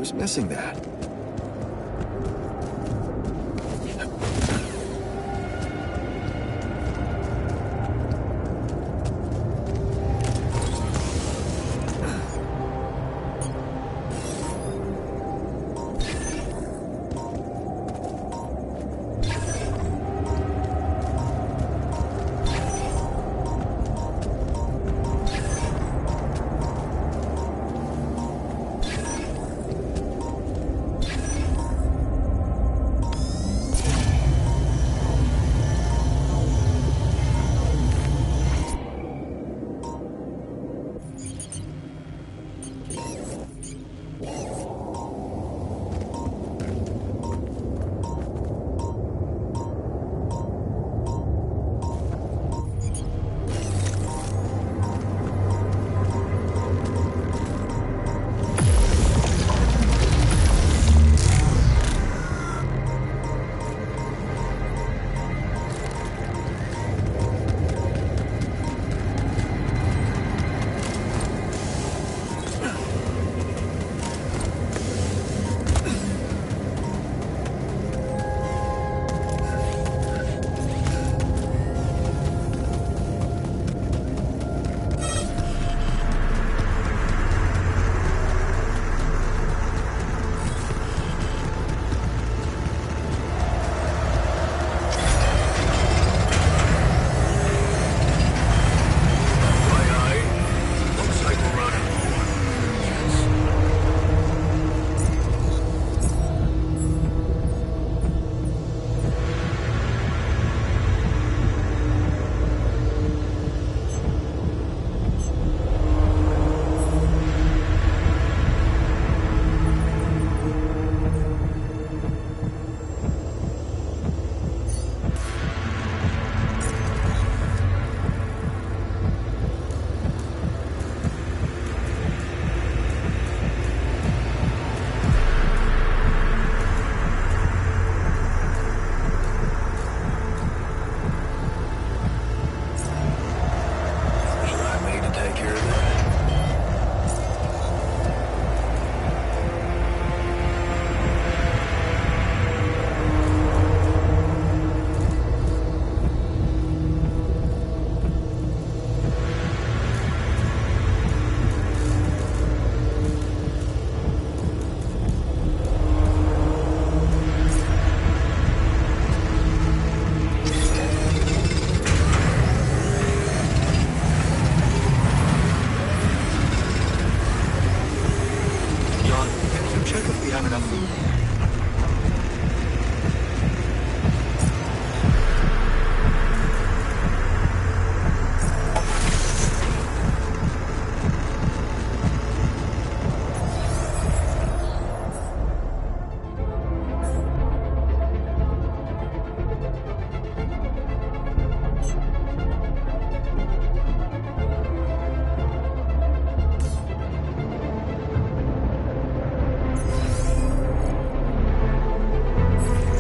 was missing that.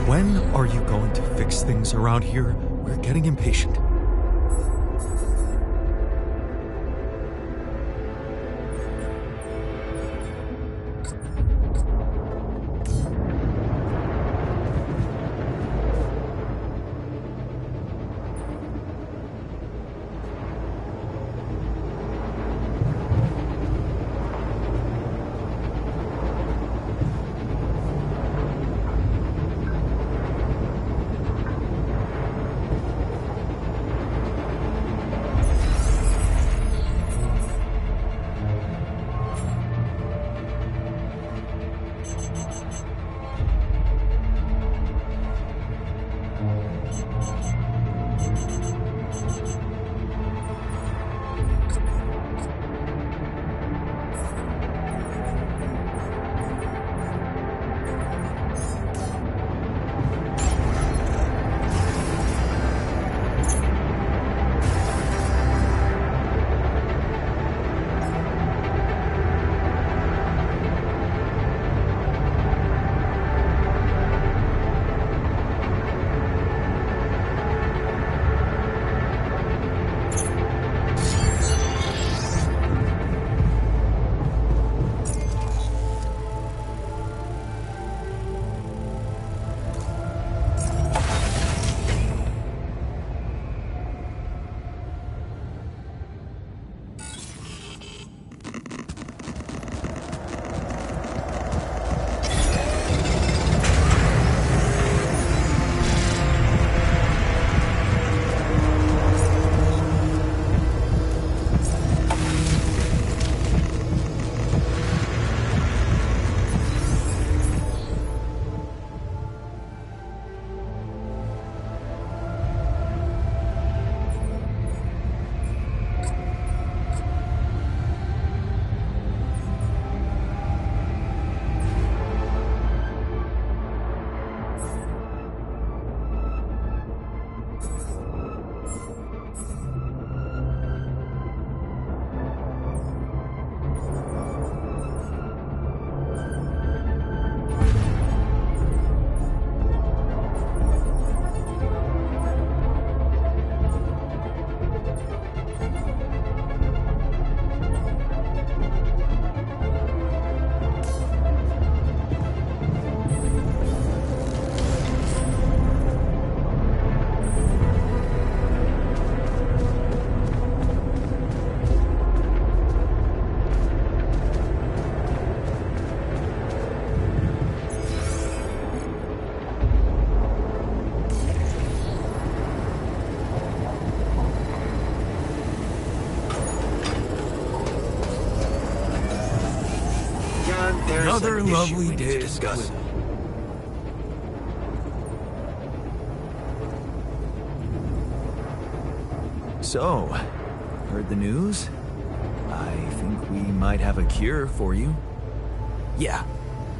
When are you going to fix things around here? We're getting impatient. Another lovely day to discuss. So, heard the news? I think we might have a cure for you. Yeah,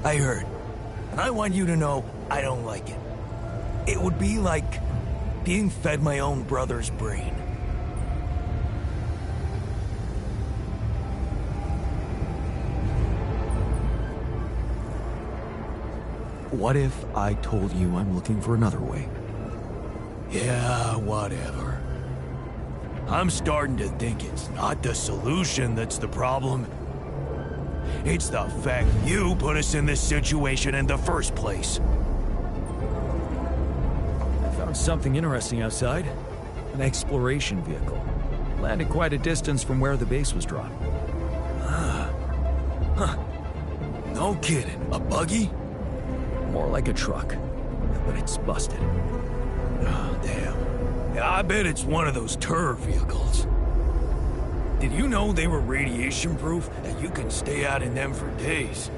I heard. And I want you to know I don't like it. It would be like being fed my own brother's brain. What if I told you I'm looking for another way? Yeah, whatever. I'm starting to think it's not the solution that's the problem. It's the fact you put us in this situation in the first place. I found something interesting outside. An exploration vehicle. Landed quite a distance from where the base was dropped. No kidding. A buggy? More like a truck, but it's busted. Oh, damn. Yeah, I bet it's one of those turf vehicles. Did you know they were radiation proof and you can stay out in them for days?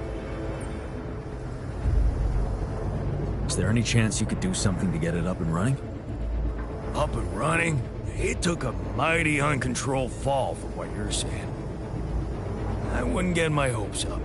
Is there any chance you could do something to get it up and running? Up and running? It took a mighty uncontrolled fall from what you're saying. I wouldn't get my hopes up.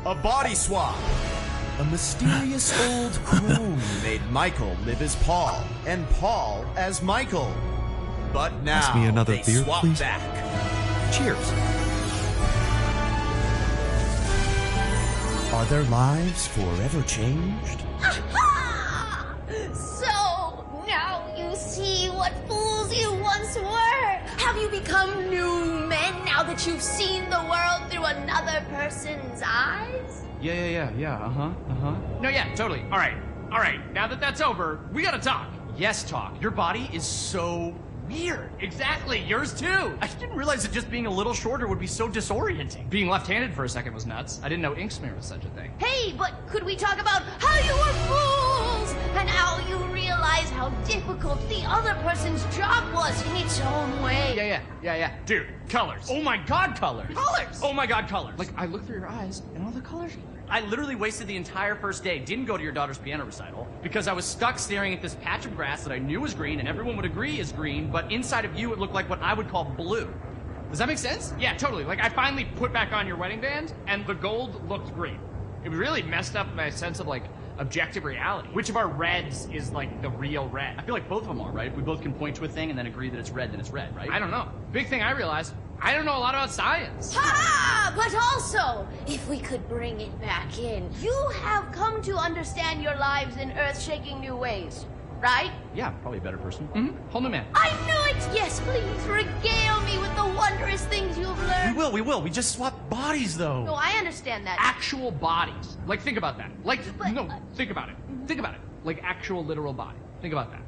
A body swap. A mysterious old crone made Michael live as Paul, and Paul as Michael. But now Pass me another they beer, swap please. back. Cheers. Are their lives forever changed? So, now you see what fools you once were. Have you become new men now that you've seen the world through another person's eyes? No, yeah, totally. All right. Now that that's over, we gotta talk. Yes, talk. Your body is so weird. Exactly, yours too. I didn't realize that just being a little shorter would be so disorienting. Being left-handed for a second was nuts. I didn't know ink smear was such a thing. Hey, but could we talk about how you were fools and how you realized how difficult the other person's job was in its own way? Yeah. Dude, colors. Oh my god, colors. Colors! Oh my god, colors. Like, I look through your eyes and all the colors are blurry. I literally wasted the entire first day, didn't go to your daughter's piano recital, because I was stuck staring at this patch of grass that I knew was green and everyone would agree is green, but inside of you it looked like what I would call blue. Does that make sense? Yeah, totally. Like, I finally put back on your wedding band and the gold looked green. It really messed up my sense of, like, objective reality. Which of our reds is, like, the real red? I feel like both of them are, right? If we both can point to a thing and then agree that it's red, then it's red, right? I don't know. Big thing I realized, I don't know a lot about science. Ha! But also, if we could bring it back in, you have come to understand your lives in earth-shaking new ways, right? Yeah, probably a better person. Mm-hmm. Whole new man. I knew it! Yes, please, regale me with the wondrous things you've learned. We will. We just swap bodies, though. No, I understand that. Actual bodies. Like, think about that. Like, But, no, think about it. Think about it. Like, actual literal body. Think about that.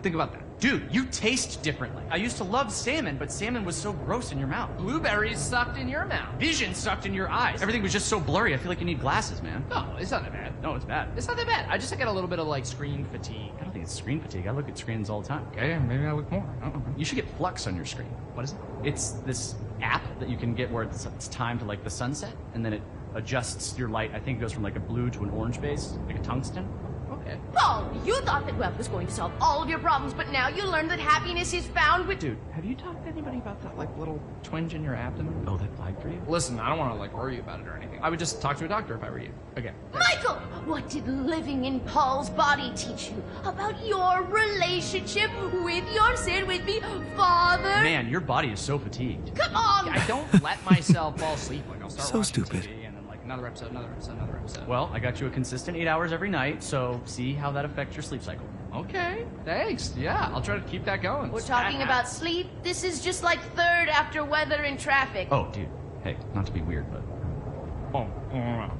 Think about that. Dude, you taste differently. I used to love salmon, but salmon was so gross in your mouth. Blueberries sucked in your mouth. Vision sucked in your eyes. Everything was just so blurry. I feel like you need glasses, man. No, it's not that bad. No, it's bad. It's not that bad. I just get a little bit of, like, screen fatigue. I don't think it's screen fatigue. I look at screens all the time. Okay, maybe I look more. I don't know. You should get Flux on your screen. What is it? It's this app that you can get where it's timed to, like, the sunset, and then it adjusts your light. I think it goes from, like, a blue to an orange base, like a tungsten. Okay. Oh, you thought that web was going to solve all of your problems, but now you learned that happiness is found with... Dude, have you talked to anybody about that, like, little twinge in your abdomen? Oh, that flagged for you? Listen, I don't want to, like, worry about it or anything. I would just talk to a doctor if I were you. Okay. Michael, what did living in Paul's body teach you about your relationship with your sin with me, Father? Man, your body is so fatigued. Come on! I don't let myself fall asleep. Like, I'll start So watching stupid. TV and then, like, Another episode, another episode, another episode. Well, I got you a consistent 8 hours every night, so see how that affects your sleep cycle. Okay, thanks. Yeah, I'll try to keep that going. We're talking about sleep. This is just like third after weather and traffic. Oh, dude. Hey, not to be weird, but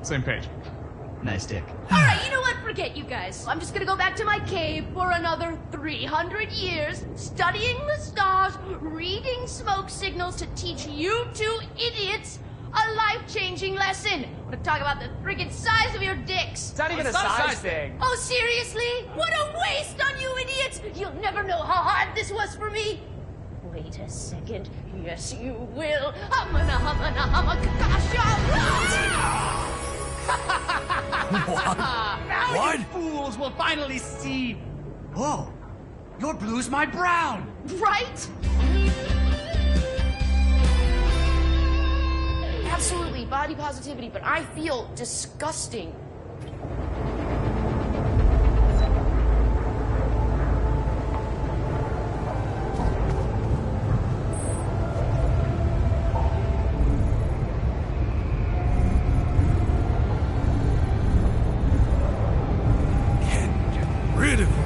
Same page. nice dick. All right, you know what? Forget you guys. I'm just gonna go back to my cave for another 300 years, studying the stars, reading smoke signals to teach you two idiots a life-changing lesson. I'm gonna talk about the friggin' size of your dicks. It's not even a size thing. Oh, seriously? What a waste on you idiots! You'll never know how hard this was for me. Wait a second. Yes, you will. Humana, humana, humakakasha. Now What? you fools will finally see. Whoa, your blue's my brown. Right? Absolutely, body positivity, but I feel disgusting. Get rid of it.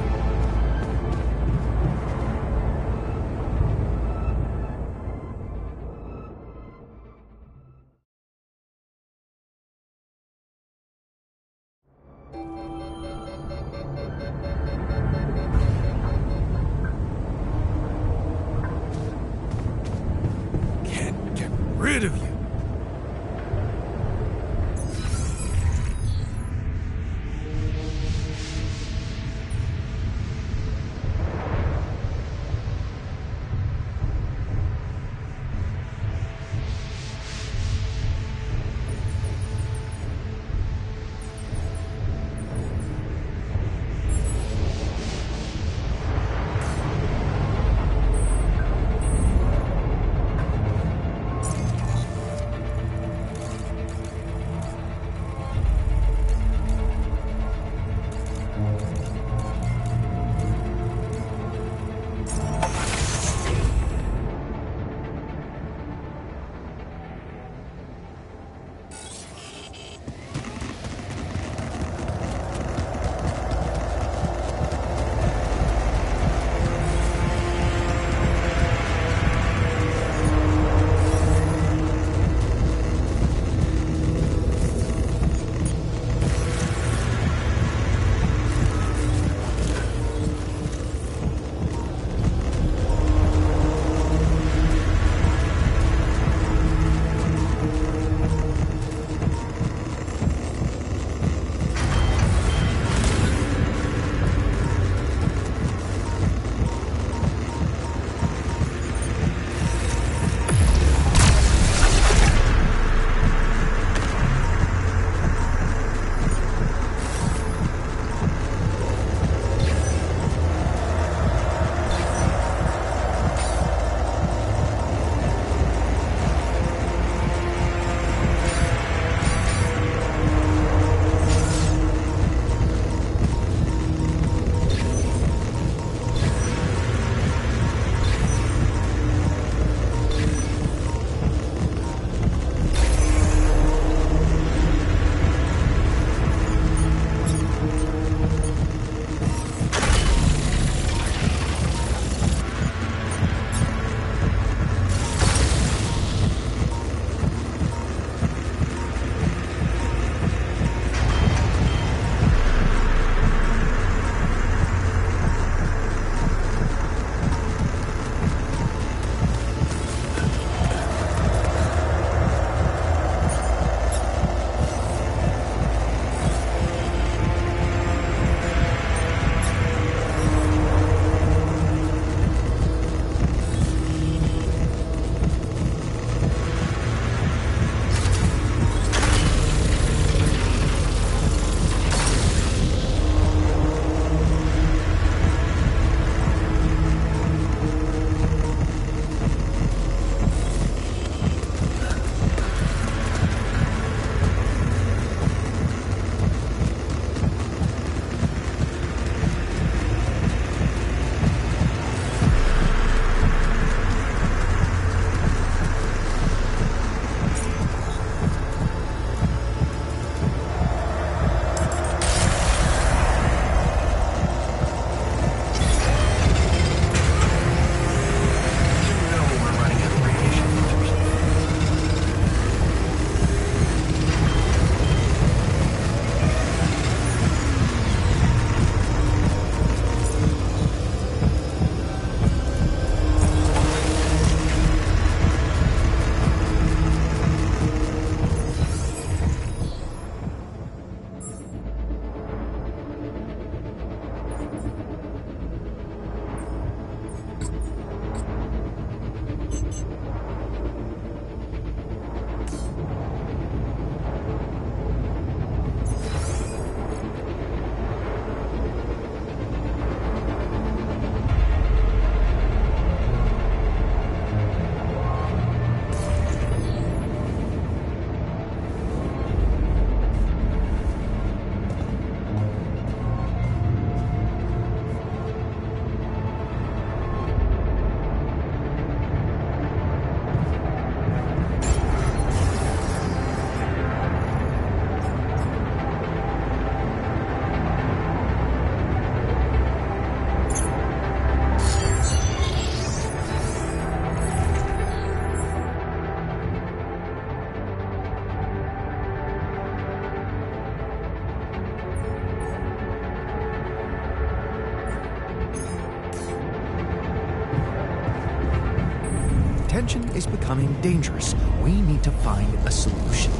tension is becoming dangerous. We need to find a solution.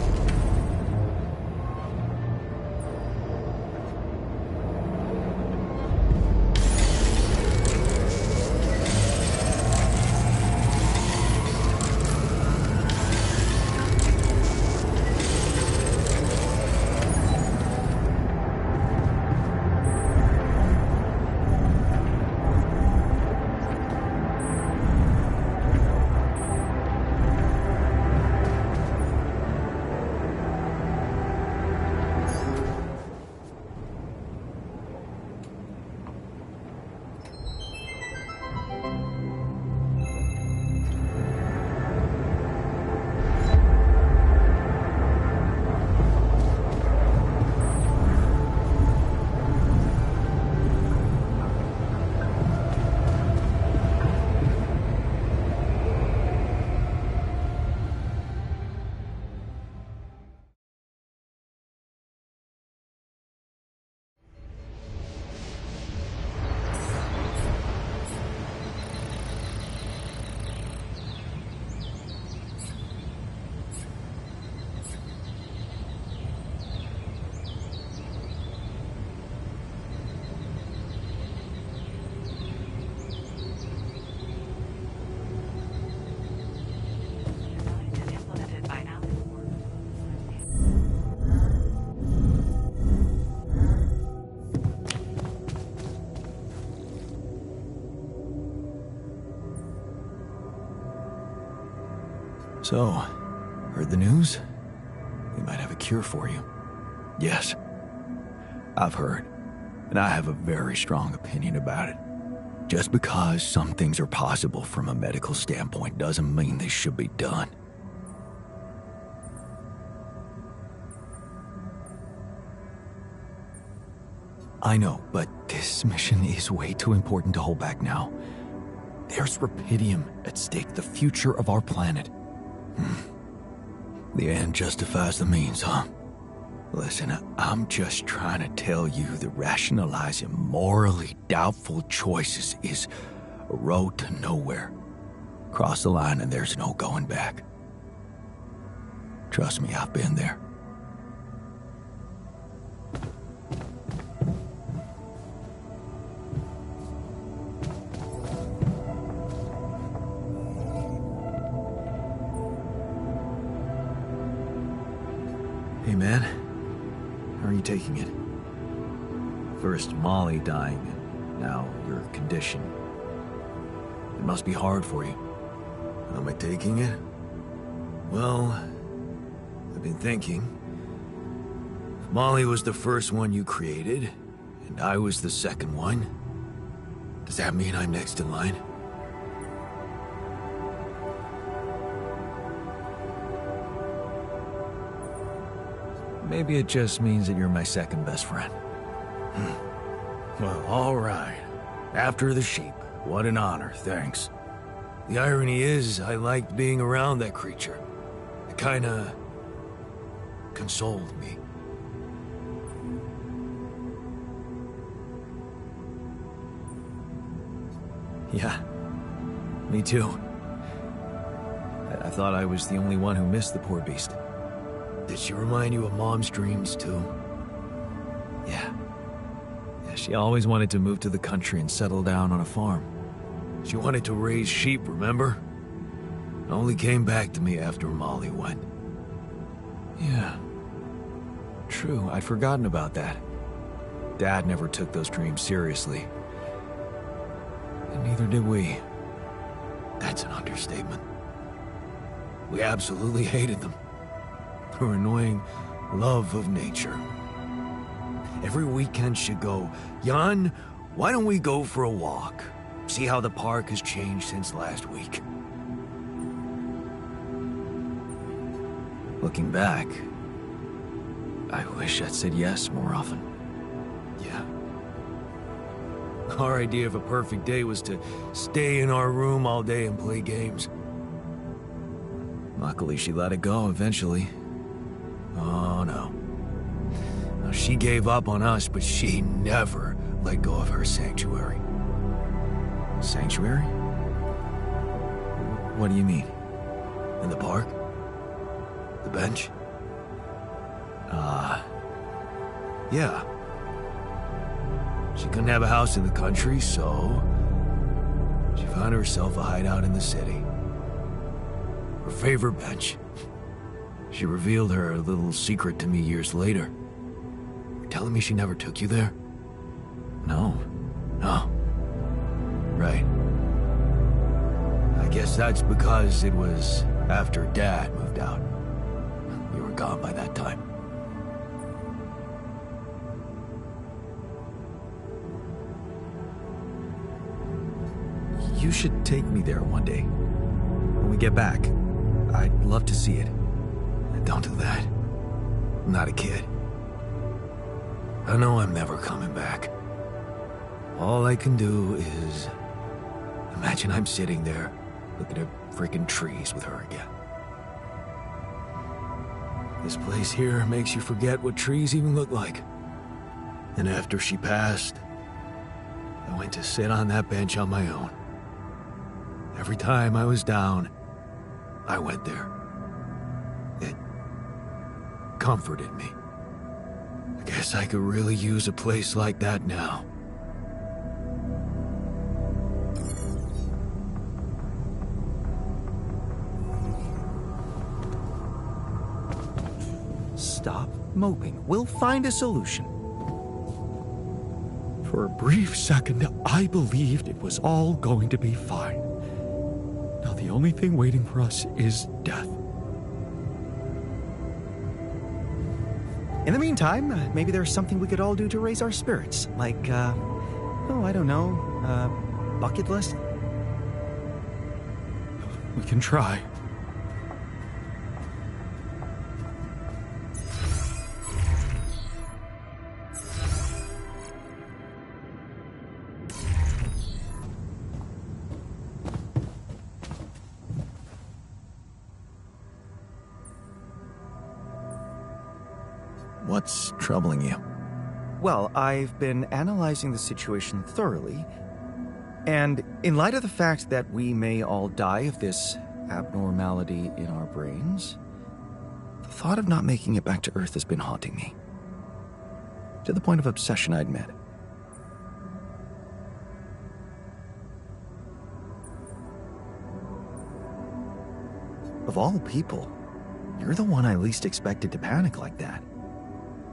So, heard the news? We might have a cure for you. Yes, I've heard, and I have a very strong opinion about it. Just because some things are possible from a medical standpoint doesn't mean they should be done. I know, but this mission is way too important to hold back now. There's Rapidium at stake, the future of our planet. The end justifies the means, huh? Listen, I'm just trying to tell you that rationalizing morally doubtful choices is a road to nowhere. Cross the line and there's no going back. Trust me, I've been there. Hey man, how are you taking it? First Molly dying, and now your condition. It must be hard for you. How am I taking it? Well, I've been thinking. If Molly was the first one you created, and I was the second one, does that mean I'm next in line? Maybe it just means that you're my second best friend. Well, all right. After the sheep. What an honor, thanks. The irony is, I liked being around that creature. It kinda consoled me. Yeah, me too. I thought I was the only one who missed the poor beast. Did she remind you of Mom's dreams, too? Yeah. She always wanted to move to the country and settle down on a farm. She wanted to raise sheep, remember? It only came back to me after Molly went. Yeah. True, I'd forgotten about that. Dad never took those dreams seriously. And neither did we. That's an understatement. We absolutely hated them. Her annoying love of nature. Every weekend she'd go, Jan, why don't we go for a walk? See how the park has changed since last week. Looking back, I wish I'd said yes more often. Yeah. Our idea of a perfect day was to stay in our room all day and play games. Luckily, she let it go eventually. Oh, no. Now, she gave up on us, but she never let go of her sanctuary. Sanctuary? What do you mean? In the park? The bench? Yeah. She couldn't have a house in the country, so she found herself a hideout in the city. Her favorite bench. She revealed her little secret to me years later. You're telling me she never took you there? No. Right. I guess that's because it was after Dad moved out. We were gone by that time. You should take me there one day. When we get back, I'd love to see it. Don't do that. I'm not a kid. I know I'm never coming back. All I can do is imagine I'm sitting there looking at freaking trees with her again. This place here makes you forget what trees even look like. And after she passed, I went to sit on that bench on my own. Every time I was down, I went there. It comforted me. I guess I could really use a place like that now. Stop moping. We'll find a solution. For a brief second, I believed it was all going to be fine. Now the only thing waiting for us is death. In the meantime, maybe there's something we could all do to raise our spirits. Like, I don't know, bucket list? We can try. What's troubling you? Well, I've been analyzing the situation thoroughly, and in light of the fact that we may all die of this abnormality in our brains, the thought of not making it back to Earth has been haunting me. To the point of obsession, I admit. Of all people, you're the one I least expected to panic like that.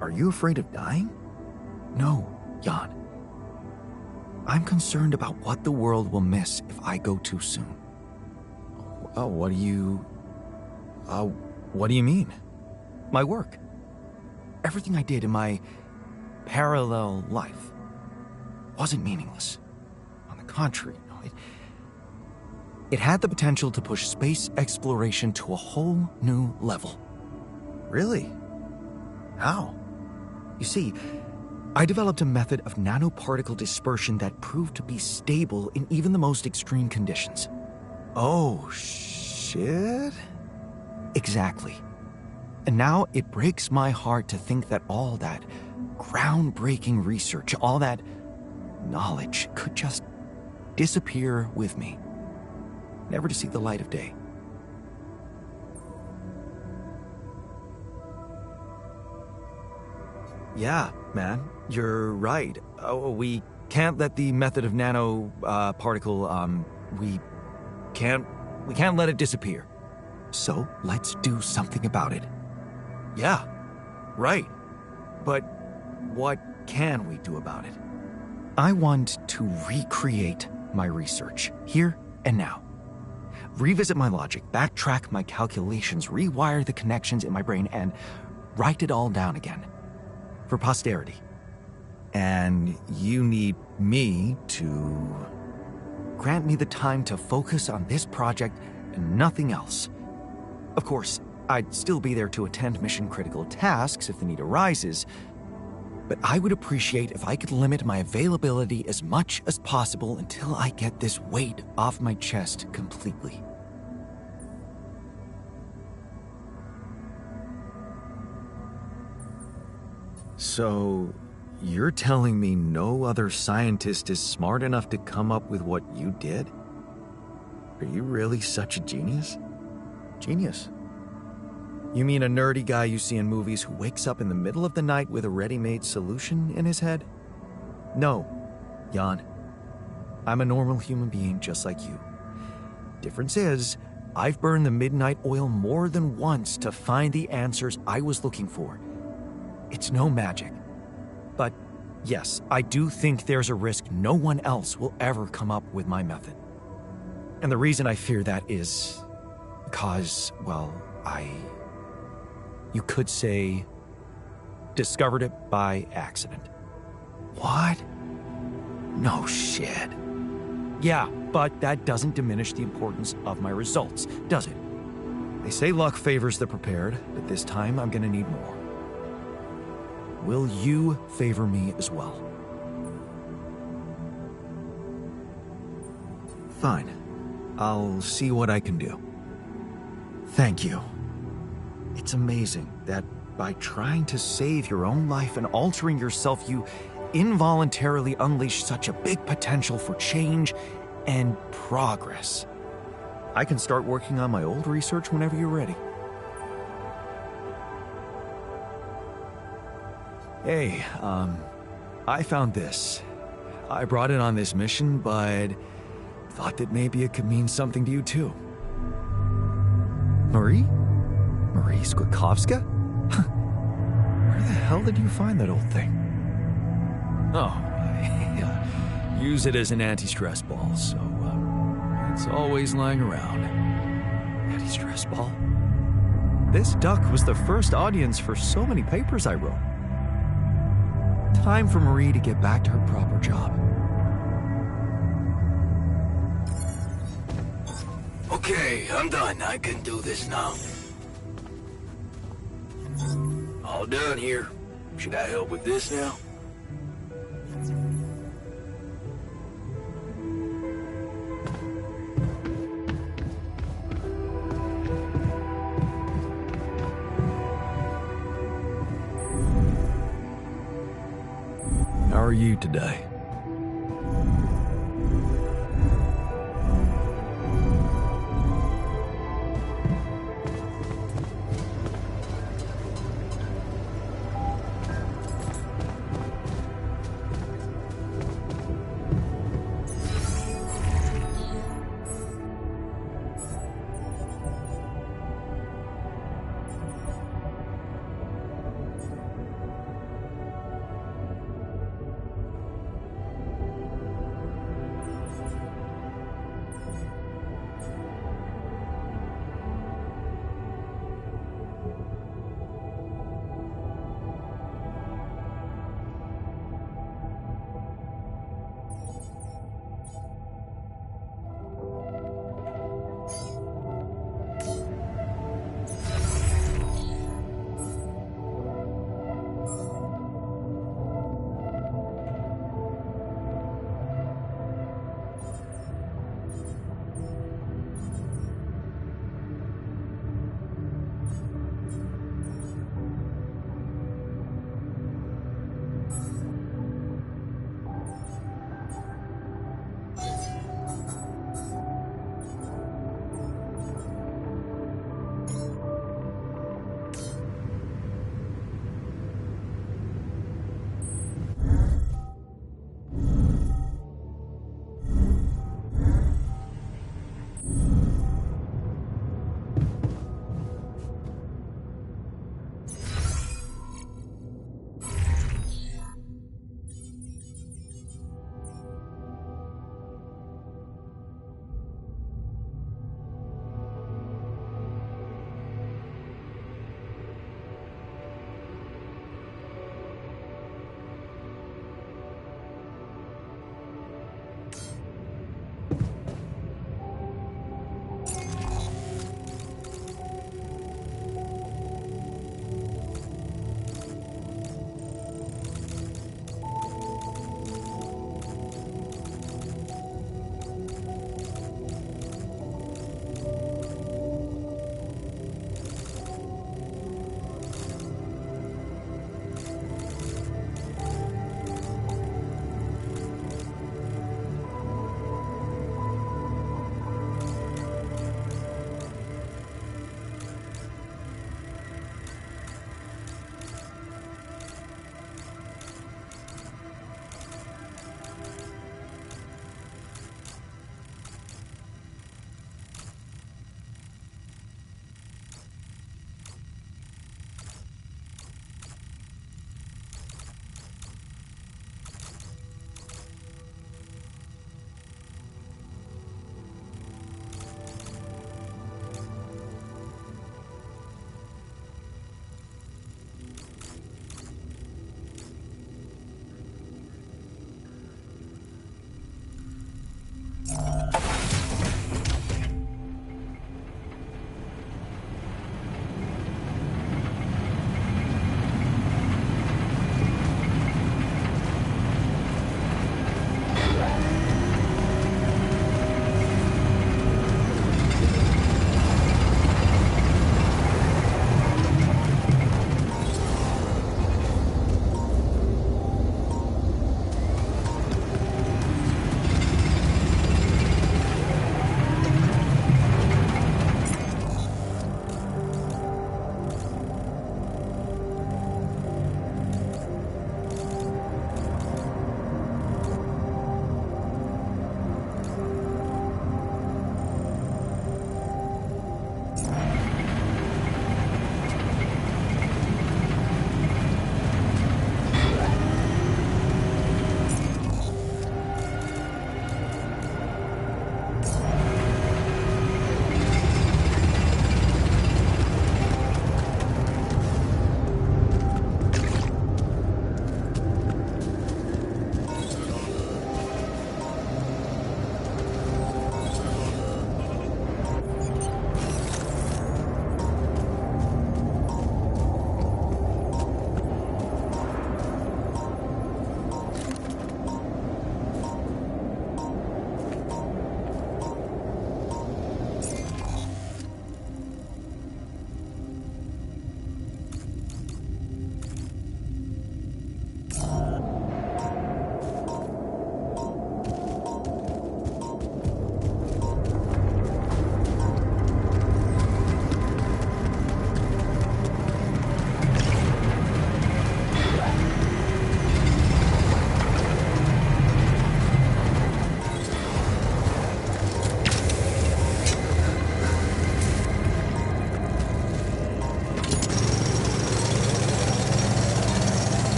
Are you afraid of dying? No, Jan. I'm concerned about what the world will miss if I go too soon. Oh, what do you mean? My work. Everything I did in my parallel life wasn't meaningless. On the contrary, no, it had the potential to push space exploration to a whole new level. Really? How? You see, I developed a method of nanoparticle dispersion that proved to be stable in even the most extreme conditions. Oh, shit? Exactly. And now it breaks my heart to think that all that groundbreaking research, all that knowledge could just disappear with me, never to see the light of day. Yeah, man, you're right. We can't let the method of nanoparticle, we can't let it disappear. So let's do something about it. Yeah, right. But what can we do about it? I want to recreate my research, here and now. Revisit my logic, backtrack my calculations, rewire the connections in my brain, and write it all down again. For posterity. And you need me to grant me the time to focus on this project and nothing else. Of course, I'd still be there to attend mission-critical tasks if the need arises, but I would appreciate if I could limit my availability as much as possible until I get this weight off my chest completely. So, you're telling me no other scientist is smart enough to come up with what you did? Are you really such a genius? Genius. You mean a nerdy guy you see in movies who wakes up in the middle of the night with a ready-made solution in his head? No, Jan. I'm a normal human being just like you. Difference is, I've burned the midnight oil more than once to find the answers I was looking for. It's no magic. But yes, I do think there's a risk no one else will ever come up with my method. And the reason I fear that is because, well, you could say, discovered it by accident. What? No shit. Yeah, but that doesn't diminish the importance of my results, does it? They say luck favors the prepared, but this time I'm gonna need more. Will you favor me as well? Fine. I'll see what I can do. Thank you. It's amazing that by trying to save your own life and altering yourself, you involuntarily unleash such a big potential for change and progress. I can start working on my old research whenever you're ready. Hey, I found this. I brought it on this mission, but thought that maybe it could mean something to you too. Marie? Marie Skłodowska? Where the hell did you find that old thing? Oh, I use it as an anti-stress ball, so it's always lying around. Anti-stress ball? This duck was the first audience for so many papers I wrote. Time for Marie to get back to her proper job. Okay, I'm done. I can do this now. All done here. Should I help with this now? How are you today?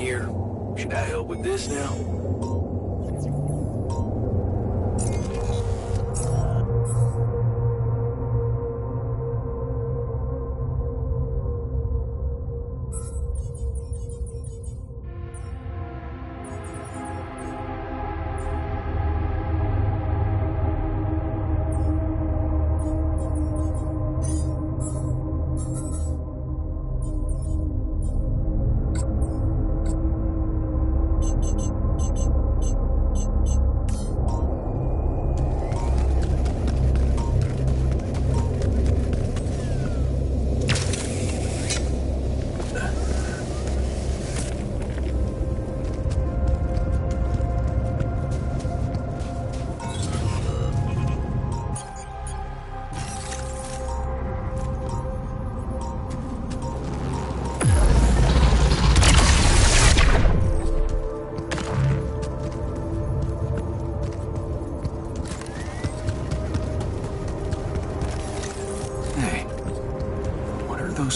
here. Should I help with this now?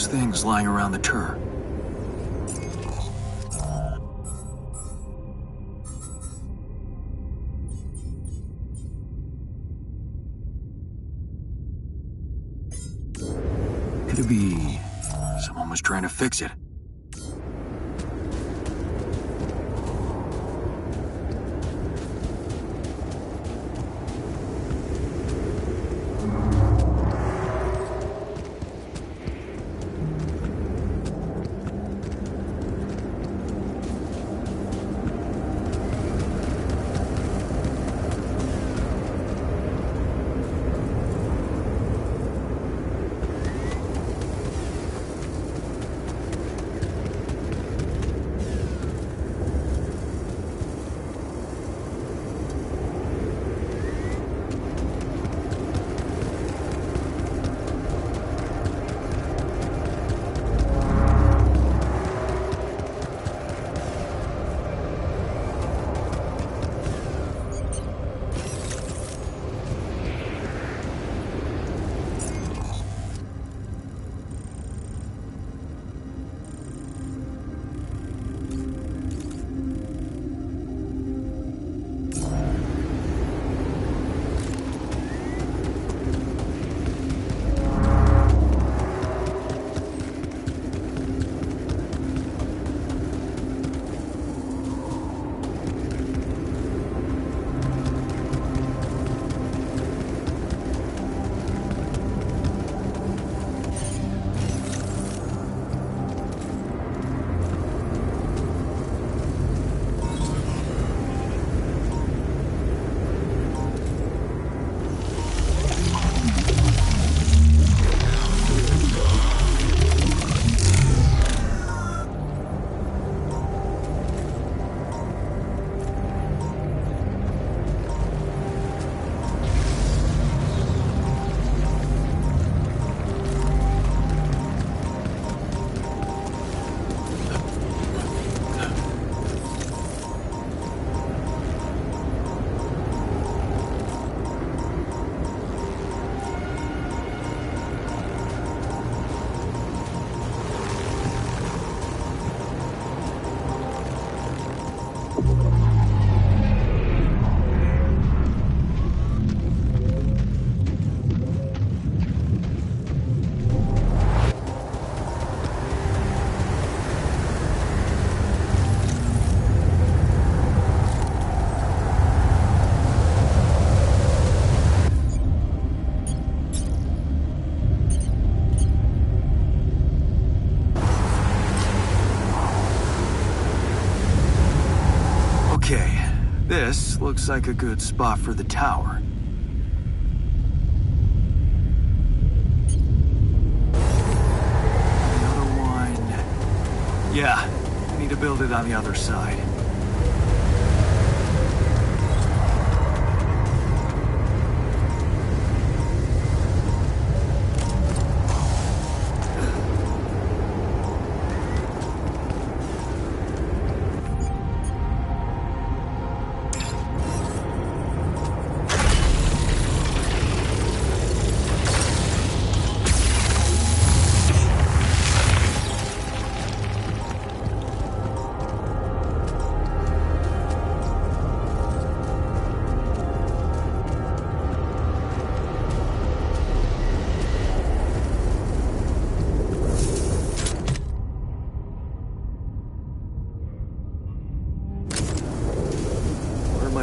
Things lying around the turret. Could it be someone was trying to fix it? This looks like a good spot for the tower. Another one. Yeah, I need to build it on the other side.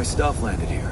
my stuff landed here.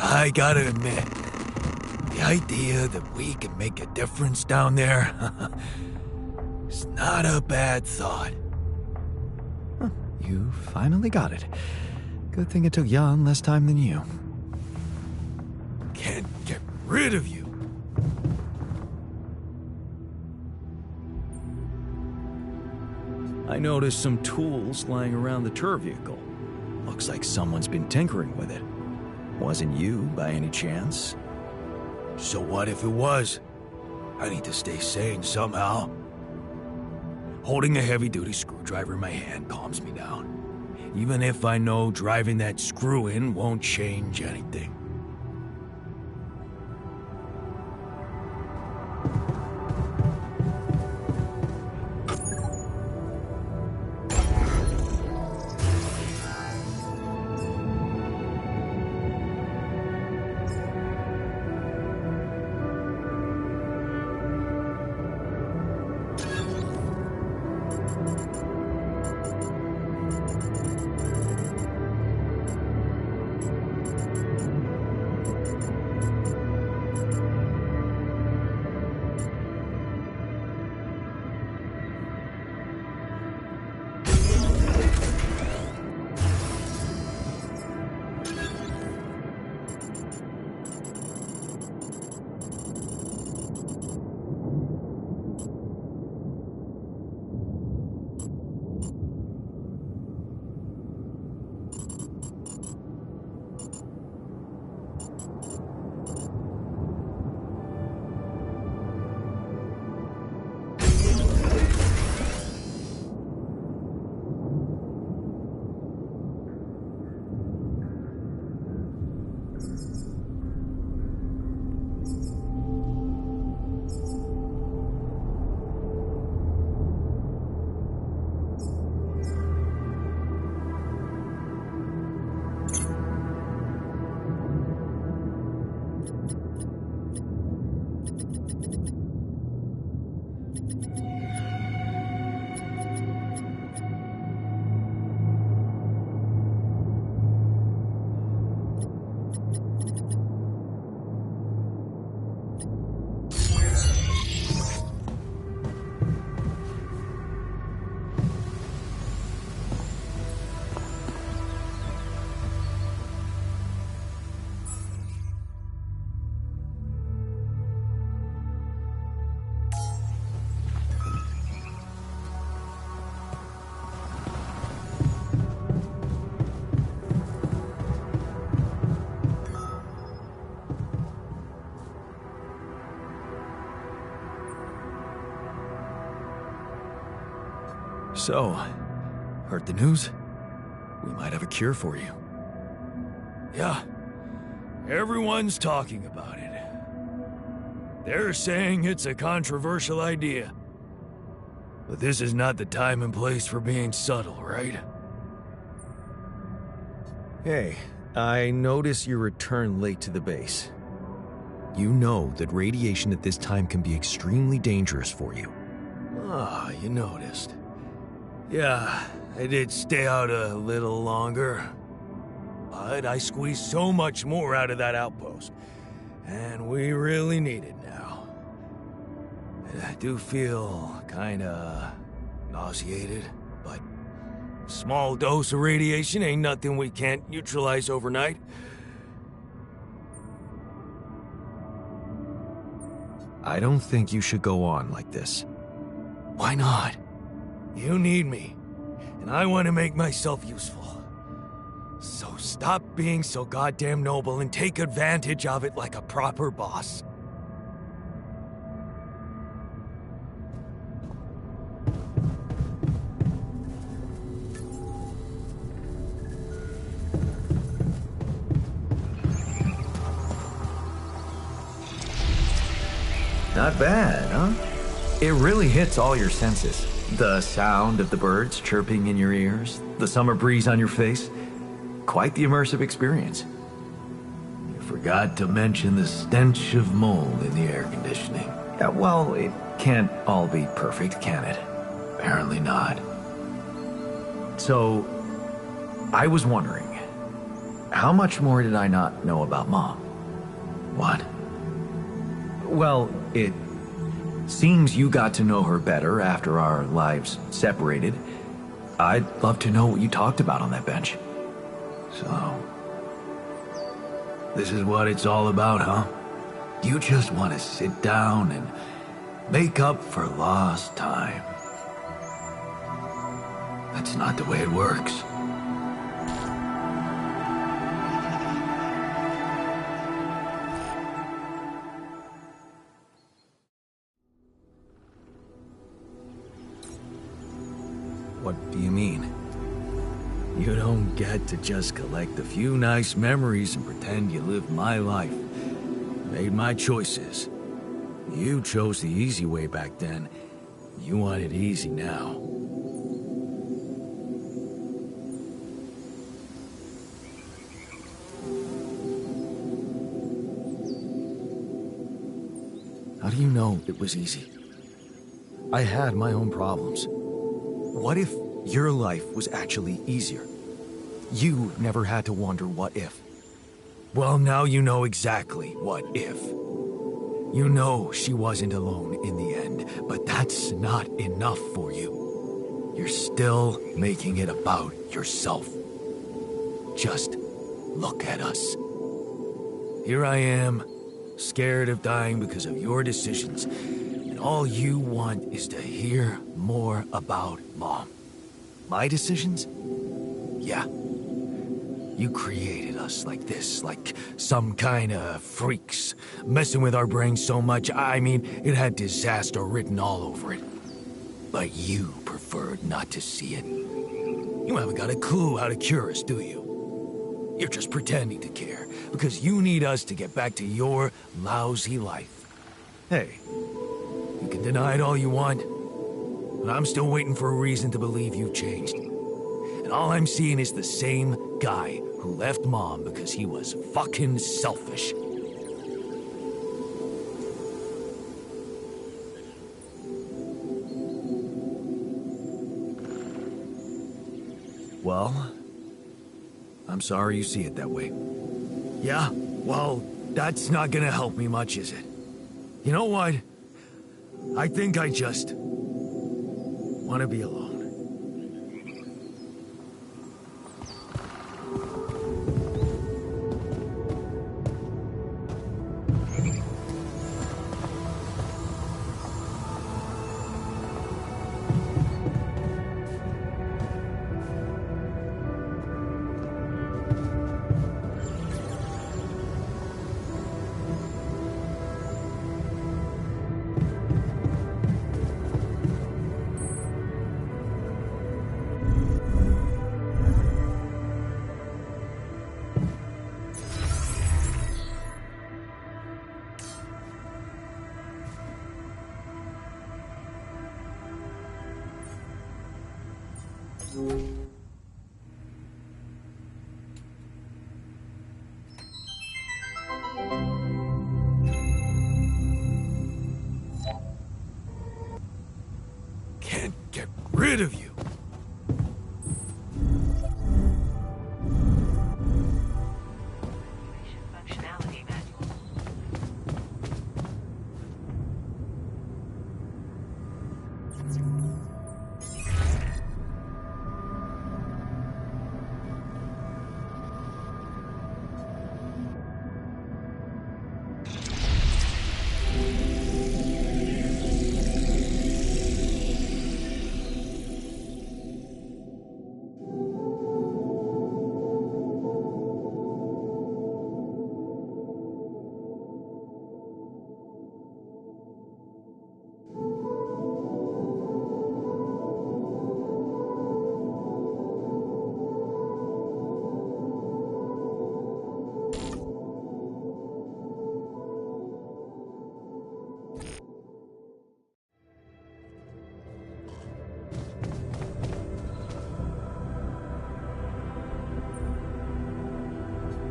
I gotta admit, the idea that we can make a difference down there, it's not a bad thought. Huh, you finally got it. Good thing it took Jan less time than you. Can't get rid of you. I noticed some tools lying around the tour vehicle. Looks like someone's been tinkering with it. Wasn't you, by any chance? So what if it was? I need to stay sane somehow. Holding a heavy-duty screwdriver in my hand calms me down. Even if I know driving that screw in won't change anything. So, heard the news? We might have a cure for you. Yeah, everyone's talking about it. They're saying it's a controversial idea. But this is not the time and place for being subtle, right? Hey, I notice you returned late to the base. You know that radiation at this time can be extremely dangerous for you. Ah, you noticed. Yeah, I did stay out a little longer. But I squeezed so much more out of that outpost. And we really need it now. And I do feel kinda nauseated, but a small dose of radiation ain't nothing we can't neutralize overnight. I don't think you should go on like this. Why not? You need me, and I want to make myself useful. So stop being so goddamn noble and take advantage of it like a proper boss. Not bad, huh? It really hits all your senses. The sound of the birds chirping in your ears, the summer breeze on your face. Quite the immersive experience. You forgot to mention the stench of mold in the air conditioning. Yeah, well, it can't all be perfect, can it? Apparently not. So, I was wondering, how much more did I not know about Mom? What? Well, it seems you got to know her better after our lives separated. I'd love to know what you talked about on that bench. So, this is what it's all about, huh? You just want to sit down and make up for lost time. That's not the way it works. What do you mean? You don't get to just collect a few nice memories and pretend you lived my life. Made my choices. You chose the easy way back then. You want it easy now. How do you know it was easy? I had my own problems. What if your life was actually easier? You never had to wonder what if. Well, now you know exactly what if. You know she wasn't alone in the end, but that's not enough for you. You're still making it about yourself. Just look at us. Here I am, scared of dying because of your decisions, and all you want is to hear more about Mom. My decisions? Yeah. You created us like this, like some kind of freaks, messing with our brains so much, I mean, it had disaster written all over it. But you preferred not to see it. You haven't got a clue how to cure us, do you? You're just pretending to care, because you need us to get back to your lousy life. Hey, you can deny it all you want, but I'm still waiting for a reason to believe you've changed. And all I'm seeing is the same guy who left Mom because he was fucking selfish. Well, I'm sorry you see it that way. Yeah, well, that's not gonna help me much, is it? You know what? I think I just want to be alone. rid of you. Functionality manual.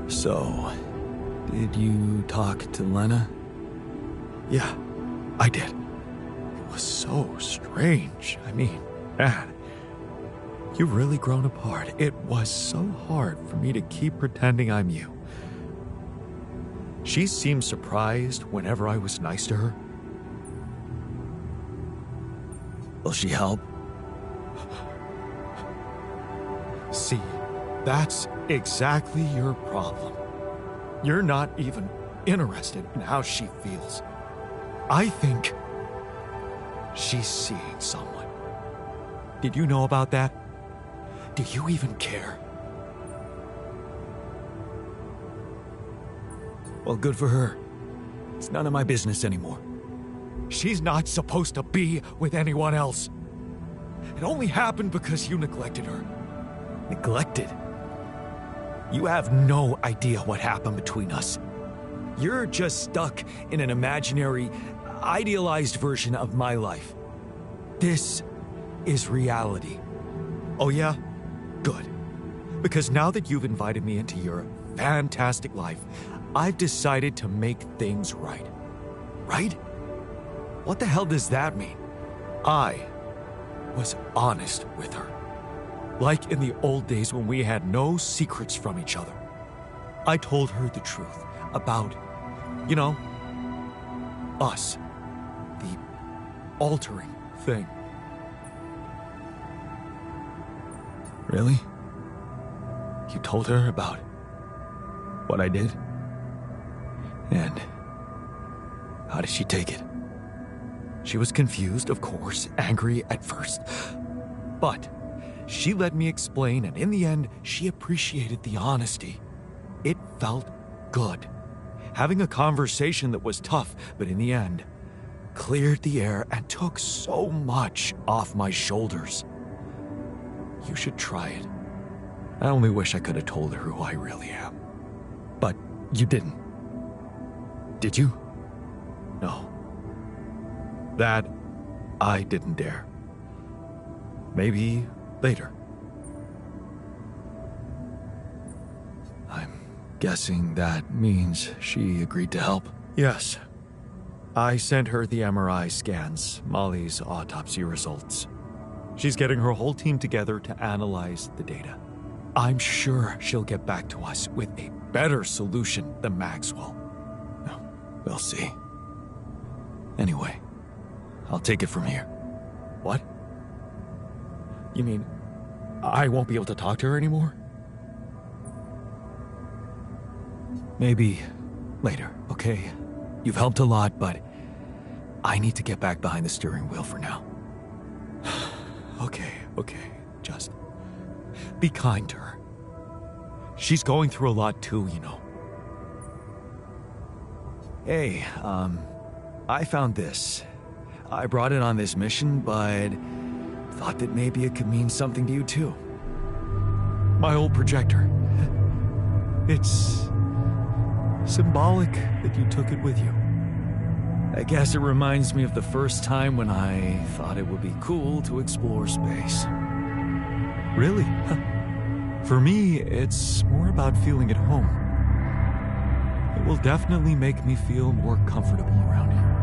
So, did you talk to Lena? Yeah, I did. It was so strange. I mean, man, you've really grown apart. It was so hard for me to keep pretending I'm you. She seemed surprised whenever I was nice to her. Will she help? See, that's exactly your problem. You're not even interested in how she feels. I think she's seeing someone. Did you know about that? Do you even care? Well, good for her. It's none of my business anymore. She's not supposed to be with anyone else. It only happened because you neglected her. Neglected? You have no idea what happened between us. You're just stuck in an imaginary, idealized version of my life. This is reality. Oh yeah? Good. Because now that you've invited me into your fantastic life, I've decided to make things right. Right? What the hell does that mean? I was honest with her. Like in the old days when we had no secrets from each other. I told her the truth about, you know, us. The altering thing. Really? You told her about what I did? And how did she take it? She was confused, of course, angry at first. But she let me explain, and in the end, she appreciated the honesty. It felt good. Having a conversation that was tough, but in the end, cleared the air and took so much off my shoulders. You should try it. I only wish I could have told her who I really am. But you didn't. Did you? No. That I didn't dare. Maybe later. I'm guessing that means she agreed to help. Yes. I sent her the MRI scans, Molly's autopsy results. She's getting her whole team together to analyze the data. I'm sure she'll get back to us with a better solution than Maxwell. No, we'll see. Anyway, I'll take it from here. What? You mean I won't be able to talk to her anymore? Maybe later, okay? You've helped a lot, but I need to get back behind the steering wheel for now. Okay. Just be kind to her. She's going through a lot too, you know. Hey, I found this. I brought it on this mission, but thought that maybe it could mean something to you too. My old projector. It's symbolic that you took it with you. I guess it reminds me of the first time when I thought it would be cool to explore space. Really? For me, it's more about feeling at home. It will definitely make me feel more comfortable around here.